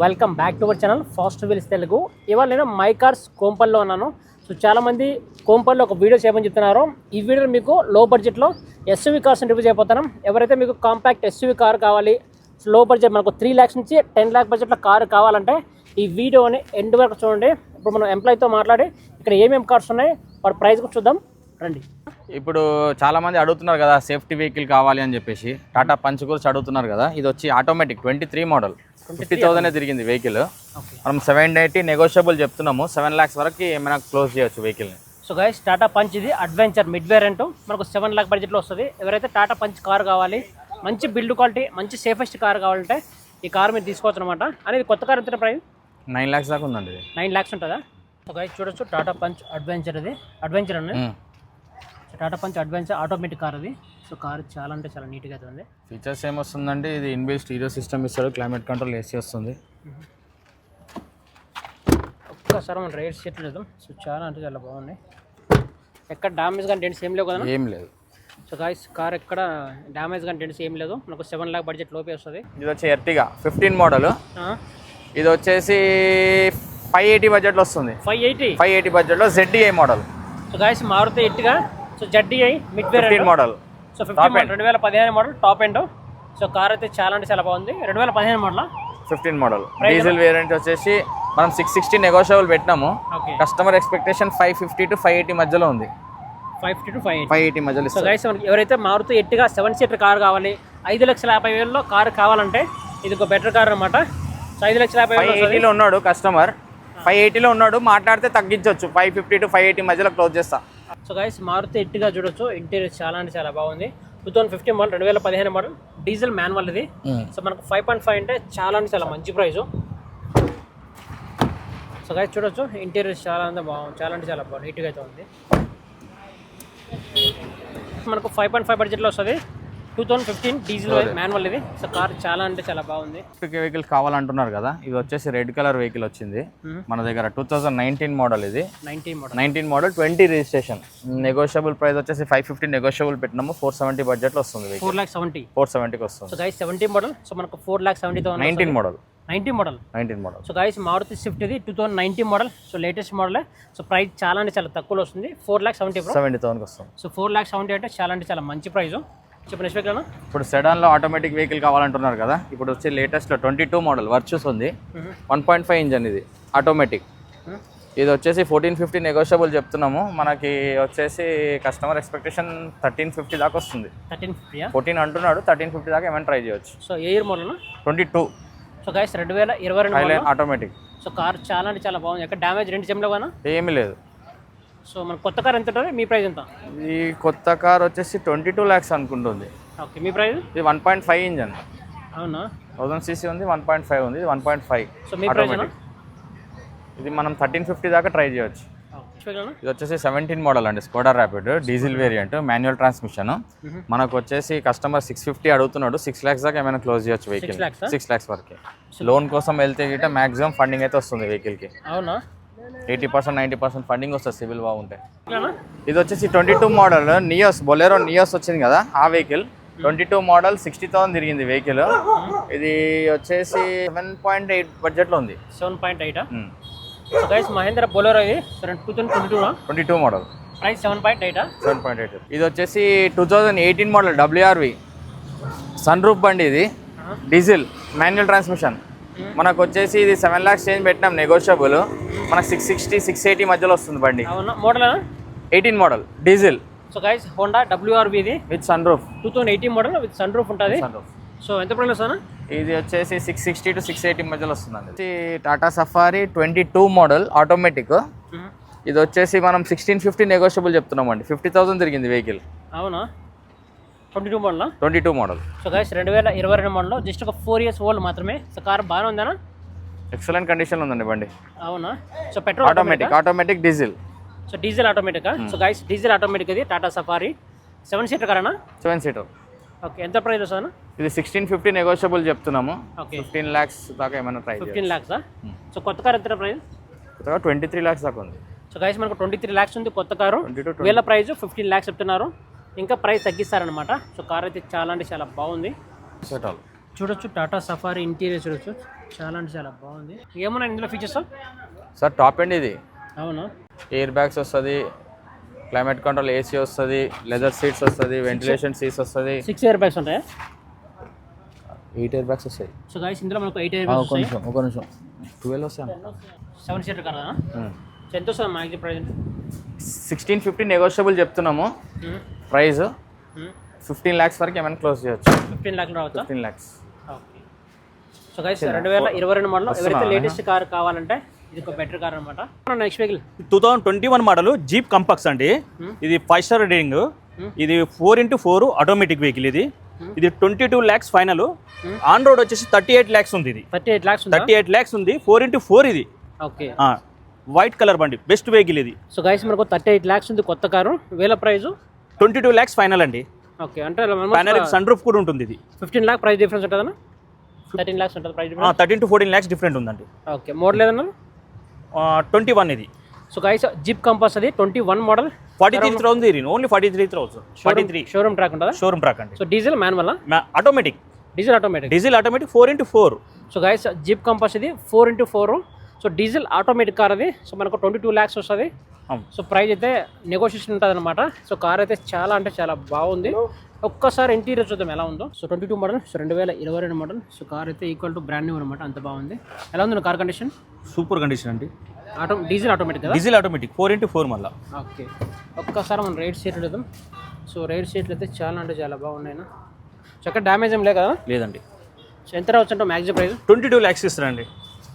Welcome back to our channel fast wheels Telugu. ఇవాళ నేను my cars కోంపల్లో ఉన్నాను. సో చాలామంది కోంపల్లో ఒక వీడియో చేయమని చెప్తున్నారు. ఈ వీడియోలో మీకు లో బడ్జెట్లో ఎస్యూవీ కార్స్ రివ్యూ చేయబోతున్నాం. ఎవరైతే మీకు కాంపాక్ట్ ఎస్యూవీ కార్ కావాలి, లో బడ్జెట్ మనకు 3 lakhs నుంచి 10 lakh బడ్జెట్లో కారు కావాలంటే ఈ వీడియోని ఎండ్ వరకు చూడండి. ఇప్పుడు మనం ఎంప్లాయీతో మాట్లాడి ఇక్కడ ఏమేమి కార్స్ ఉన్నాయి వాటి ప్రైస్ కూడా చూద్దాం రండి. ఇప్పుడు చాలా మంది అడుగుతున్నారు కదా సేఫ్టీ వెహికల్ కావాలి అని చెప్పేసి. టాటా పంచ్ గురించి అడుగుతున్నారు కదా. ఇది వచ్చి ఆటోమేటిక్ 23 మోడల్ 50,000 తిరిగింది వెహికల్. మనం 780 నెగోషియబుల్ చెప్తున్నాము. 7 lakhs వరకు ఏమైనా క్లోజ్ చేయొచ్చు వెహికల్ని. సో గైస్ టాటా పంచ్ ఇది అడ్వెంచర్ మిడ్ వేరియంట్ మనకు 7 lakh బడ్జెట్లో వస్తుంది. ఎవరైతే టాటా పంచ్ కార్ కావాలి, మంచి బిల్డ్ క్వాలిటీ, మంచి సేఫెస్ట్ కార్ కావాలంటే ఈ కార్ మీరు తీసుకోవచ్చు అనమాట. అనేది కొత్త కార్ ఎంత ప్రైస్ 9 lakhs దాకా ఉందండి. 9 lakhs ఉంటుందా? సో గైస్ చూడొచ్చు టాటా పంచ్ అడ్వెంచర్. ఇది అడ్వెంచర్ అండి. Tata punch adventure automatic car అది. సో కార్ చాలా అంటే చాలా నీట్గా అయితే ఉంది. ఫీచర్స్ ఏమొస్తుందండి, ఇది ఇన్బిల్ట్ స్టీరియో సిస్టమ్ ఇస్తాడు, క్లైమేట్ కంట్రోల్ ఏసీ వస్తుంది. ఒక్కసారి మనం రైడ్ సీట్లు చూద్దాం. సో చాలా అంటే చాలా బాగున్నాయి. ఎక్కడ డ్యామేజ్ కానీ డెంట్స్ ఏం లేవు కదా? ఏం లేదు. సో గాయస్ కార్ ఎక్కడ డ్యామేజ్ కానీ డెంట్స్ ఏం లేదు. మనకు 7 lakh బడ్జెట్ లోపే వస్తుంది. ఇది వచ్చి ఎర్టిగా 15 మోడల్. ఇది వచ్చేసి 580 బడ్జెట్లో వస్తుంది. 580 బడ్జెట్లో ZDI model. So guys Maruti Ertiga. So ZDI mid variant model. So 2015 model top end. So car అయితే చాలా అంటే చాలా బాగుంది. 2015 మోడల్ 15 మోడల్ డీజిల్ వేరియంట్ వచ్చేసి మనం 660 నెగోషియబుల్ పెట్టినాము. కస్టమర్ ఎక్స్పెక్టేషన్ 550 to 580 మధ్యలో ఉంది. 550 to 580 మధ్యలో. సో గైస్ ఎవరైతే మారుతి ఎట్టిగా 7 seater కార్ కావాలి, 5,50,000 కార్ కావాలంటే ఇది ఒక బెటర్ కార్ అనమాట. సో 5,50,000 ఉన్నాడు కస్టమర్. 580 ఉన్నాడు, మాట్లాడితే తగ్గించవచ్చు. 550 to 580 మధ్యలో క్లోజ్ చేస్తా. సో గైస్ మారుతి ఎట్టిగా చూడొచ్చు. ఇంటీరియర్ చాలా అంటే చాలా బాగుంది. 2015 మోడల్ 2015 మోడల్ డీజిల్ మాన్యువల్ ఇది. సో మనకు 5.5 అంటే చాలా అంటే చాలా మంచి ప్రైస్. సో గైస్ చూడొచ్చు ఇంటీరియర్ చాలా అంటే బాగుంది. చాలా అంటే చాలా బాగుంది, నీట్గా అయితే ఉంది. మనకు 5.5 బడ్జెట్లో వస్తుంది. 2015 డీజిల్ మాన్యువల్ ఇది. సో కార్ చాలా అంటే చాలా బాగుంది. వెహికల్ కావాలంటున్నారు కదా. ఇది వచ్చేసి రెడ్ కలర్ వెహికల్ వచ్చింది మన దగ్గర. 2019 మోడల్ ఇది. 19 మోడల్ 20 రిజిస్ట్రేషన్. నెగోషియబుల్ ప్రైస్ వచ్చేసి 550 నెగోషియబుల్ పెట్టినాము. 470 బడ్జెట్లో వస్తుంది. 470కి వస్తుంది. So guys 70 model. సో మనకు 4,70,000. 19 model. So guys Maruti Swift ఇది 2019 model. So latest model. So price చాలా అంటే చాలా తక్కువలో వస్తుంది. 4,70,000 వస్తుంది. సో 4,70,000 అంటే చాలా అంటే చాలా మంచి ప్రైస్. ఇప్పుడు సెడాన్లో ఆటోమేటిక్ వెహికల్ కావాలంటున్నారు కదా. ఇప్పుడు వచ్చి లేటెస్ట్లో 22 మోడల్ వర్చ్యూస్ ఉంది. 1.5 ఇంజన్ ఇది ఆటోమేటిక్. ఇది వచ్చేసి 1450 నెగోషియబుల్ చెప్తున్నాము. మనకి వచ్చేసి కస్టమర్ ఎక్స్పెక్టేషన్ 1350 దాకా వస్తుంది. 14 అంటున్నాడు, 1350 దాకా ఏమైనా ట్రై చేయొచ్చు. సో ఏ year model? 22. So guys 2022 automatic. So car చాలా అంటే చాలా బాగుంది. ఎక్కడ డ్యామేజ్ రెండు చెమ్లో కానీ ఏమీ లేదు. సో మన కొత్త కార్ ఎంత ఉంటుంది? మీ ప్రైస్ ఎంత? ఈ కొత్త కార్ వచ్చేసి 22 lakhs అనుకుంటుంది. ఓకే, మీ ప్రైస్? ఇది 1.5 ఇంజన్. అవునా? 1000 cc ఉంది, 1.5 ఉంది, ఇది 1.5. సో మీ ప్రైస్? ఇది మనం 1350 దాకా ట్రై చేయొచ్చు. ఇది వచ్చేసి 17 మోడల్ అండి. Skoda rapid diesel variant manual transmission. మనకు వచ్చేసి కస్టమర్ 650 అడుగుతున్నాడు. 6 lakhs దాకా ఏమైనా క్లోజ్ చేయొచ్చు వెహికల్. 6 lakhs వరకే. లోన్ కోసం వెళ్తే గిట్ట మాక్సిమం ఫండింగ్ అయితే వస్తుంది వెహికల్కి. అవునా? 80% 90% ఫండింగ్ వస్తుంది సివిల్ బాగుంటే. ఇది వచ్చేసి 22 మోడల్ నియోస్, బొలెరో నియోస్ వచ్చింది కదా ఆ వెహికల్. 22 మోడల్ 60,000 తిరిగింది వెహికల్. ఇది వచ్చేసి 7.8 బడ్జెట్లో ఉంది. 7.8. సో గైస్ మహేంద్ర బొలెరో ఇది 2022 మోడల్. ప్రైస్ 7.8. ఇది వచ్చేసి 2018 మోడల్ WRV సన్ రూఫ్ బండి. ఇది డీజిల్ మాన్యువల్ ట్రాన్స్మిషన్. మనకు వచ్చేసి ఇది 7 lakhs చేంజ్ పెట్టినాం నెగోషియబుల్. మనకు 660 680 మధ్యలో వస్తుంది బండి. Model 18 model diesel. So guys Honda WRV ఇది with sunroof. 2018 model with sunroof ఉంటుంది. సో ఎంత ప్రైస్ వస్తుంది? ఇది వచ్చేసి 660 to 680 మధ్యలో వస్తుందండి. Tata Safari 22 model automatic. ఇది వచ్చేసి మనం 1650 నెగోషియబుల్ చెప్తున్నామండి. 50,000 తిరిగింది వెహికల్. అవునా? 22 model. So guys 2022 model. Just ఒక 4 years ఓల్డ్ మాత్రమే. సో కార్ బాగానే ఉందనా? ఎక్సలెంట్ కండిషన్ ఉందండి బండి. అవునా? So petrol automatic diesel. So diesel automatic. So guys diesel automatic ఇది టాటా సఫారీ 7 seater కారేనా? 7 seater. ఓకే, ఎంత ప్రైస్ వస్తుంది? ఇది 1650 నెగోషియబుల్ చెప్తున్నాము. 15 lakhs దాకా ఏమైనా ట్రై 15 lakhs. సో కొత్త కార్ ఎంత ప్రైస్? 23 lakhs దాకా ఉంది. సో గైస్ మనకు 23 lakhs ఉంది కొత్త కారు. వీళ్ళ ప్రైస్ 15 lakhs చెప్తున్నారు. ఇంకా ప్రైస్ తగ్గిస్తారనమాట. సో కార్ అయితే చాలా అంటే చాలా బాగుంది. చూడొచ్చు టాటా సఫారీ ఇంటీరియర్ చూడొచ్చు, చాలా అంటే చాలా బాగుంది. ఏమన్నా ఇందులో ఫీచర్స్? సార్ టాప్ ఎండ్ ఇది. అవునా? ఎయిర్ బ్యాగ్స్ వస్తుంది, క్లైమేట్ కంట్రోల్ ఏసీ వస్తుంది, లెదర్ సీట్స్ వస్తుంది, వెంటిలేషన్ సీట్స్ వస్తుంది. 6 ఎయిర్ బ్యాగ్స్ ఉంటాయా? 8 ఎయిర్ బ్యాగ్స్ వస్తాయి. సో గైస్ ఇందులో మనకు 8 ఎయిర్ బ్యాగ్స్ వస్తాయి. ఒక నిమిషం 12 వస్తాయి. 7 సీటర్ కార్ కదా? ఎంత వస్తుంది మ్యాక్సిమం ప్రైస్? 1650 నెగోషియబుల్ చెప్తున్నాము. ప్రైస్ 15 lakhs వరకు ఏమైనా క్లోజ్ చేయొచ్చు. 15 lakhs రావచ్చా? 15 lakhs. Okay. So guys 2022 model ఎవరైతే లేటెస్ట్ కార్ కావాలంటే ఇది ఒక బెటర్ కార్ అనమాట. నెక్స్ట్ వెహికల్ 2021 మోడల్ జీప్ కంపాక్స్ అండి. ఇది 5 స్టార్ రేటింగ్. ఇది 4x4 ఆటోమేటిక్ వెహికల్. ఇది 22 lakhs ఫైనల్. ఆన్ రోడ్ వచ్చేసి 38 lakhs ఉంది. ఇది 38 lakhs 38 lakhs ఉంది. 4x4 ఇది. ఓకే. వైట్ కలర్ బండి, బెస్ట్ వెహికల్ ఇది. సో గైస్ మనకు 38 lakhs ఉంది కొత్త కారు. వేల ప్రైస్ 22 lakhs ఫైనల్ అండి. ఓకే. అంటే ఫైనల్ సన్ రూఫ్ కూడా ఉంటుంది. ఇది 15 lakh ప్రైస్ డిఫరెన్స్ ఉంటుందన్నా? 13 lakhs ఉంటుంది price difference. 13 to 14 lakhs different ఉందండి. ఓకే. మోడల్ ఏదన్నా? 21 ఇది. సో గైస్ జీప్ కంపాస్ అది 21 మోడల్. 43 ఉంది. ఓన్లీ 43,000. 43 షోరూమ్ ట్రాక్ ఉంటుందా? షోరూమ్ ట్రాక్ అండి. So diesel manual? Automatic. Diesel automatic. 4x4. So guys jeep compass ఇది 4x4. So diesel automatic car అది. So మనకు 22 lakhs వస్తుంది. సో ప్రైస్ అయితే నెగోషియేషన్ ఉంటుంది అనమాట. సో కార్ అయితే చాలా అంటే చాలా బాగుంది. ఒక్కసారి ఇంటీరియర్ చూద్దాం ఎలా ఉందో. So 22 model. So 2022 model. So car అయితే ఈక్వల్ టు బ్రాండ్ న్యూ అనమాట, అంత బాగుంది. ఎలా ఉంది కార్ కండిషన్? సూపర్ కండిషన్ అండి. డీజిల్ ఆటోమేటిక్ కదా? డీజిల్ ఆటోమేటిక్ 4x4 మళ్ళీ. ఓకే. ఒక్కసారి మనం రైడ్ సీట్లు చూద్దాం. సో రైడ్ సీట్లు అయితే చాలా అంటే చాలా బాగున్నాయి. సో ఎక్కడ డ్యామేజ్ ఏం లేదు కదా? లేదండి. సో ఎంత రావచ్చు అంటే మ్యాక్సిమం ప్రైస్? 22 lakhs ఇస్తారండి.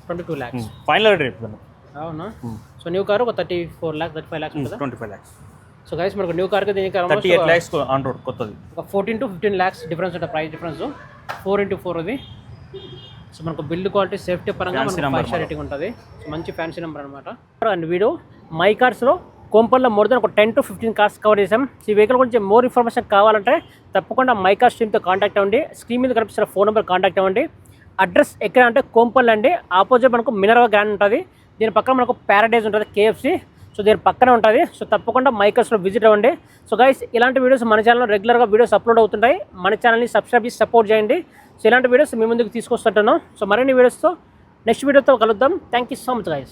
22 lakhs ఫైనల్ రేట్. అవునా? సో న్యూ కార్ ఒక 34 lakhs 35 lakhs ఉంటుంది. 25 lakhs. సో గైస్ మనకు న్యూ కార్కి దీనికి 38 lakhs ఆన్ రోడ్ కొత్తది. ఒక 14 to 15 lakhs డిఫరెన్స్ ఉంటుంది ప్రైస్ డిఫరెన్స్. 4x4 అది. సో మనకు బిల్డ్ క్వాలిటీ సేఫ్టీ పరంగా మనకు 5 స్టార్ రేటింగ్ ఉంటుంది. సో మంచి ఫ్యాన్సీ నెంబర్ అనమాట. అండ్ వీడియో మై కార్స్లో కోంపల్లో మోర్ దెన్ ఒక 10 to 15 కార్స్ కవర్ చేసాం. ఈ వెహికల్ గురించి మోర్ ఇన్ఫర్మేషన్ కావాలంటే తప్పకుండా మై కార్స్ టీమ్తో కాంటాక్ట్ అవ్వండి. స్క్రీన్ మీద కనిపిస్తున్న ఫోన్ నెంబర్ కాంటాక్ట్ అవ్వండి. అడ్రస్ ఎక్కడ అంటే కోంపల్ అండి. ఆపోజిట్ మనకు మినర్వా గ్రాండ్ ఉంటుంది. దీని పక్కన మనకు ప్యారడైజ్ ఉంటుంది KFC. సో దీని పక్కనే ఉంటుంది. సో తప్పకుండా మై కార్స్లో విజిట్ అవ్వండి. సో గైస్ ఇలాంటి వీడియోస్ మన ఛానల్లో రెగ్యులర్గా వీడియోస్ అప్లోడ్ అవుతుంటాయి. మన ఛానల్ని సబ్స్క్రైబ్ చేసి సపోర్ట్ చేయండి. సో ఇలాంటి వీడియోస్ మీ ముందుకు తీసుకొస్తుంటున్నాం. సో మరిన్ని వీడియోస్తో నెక్స్ట్ వీడియోతో కలుద్దాం. Thank you so much guys.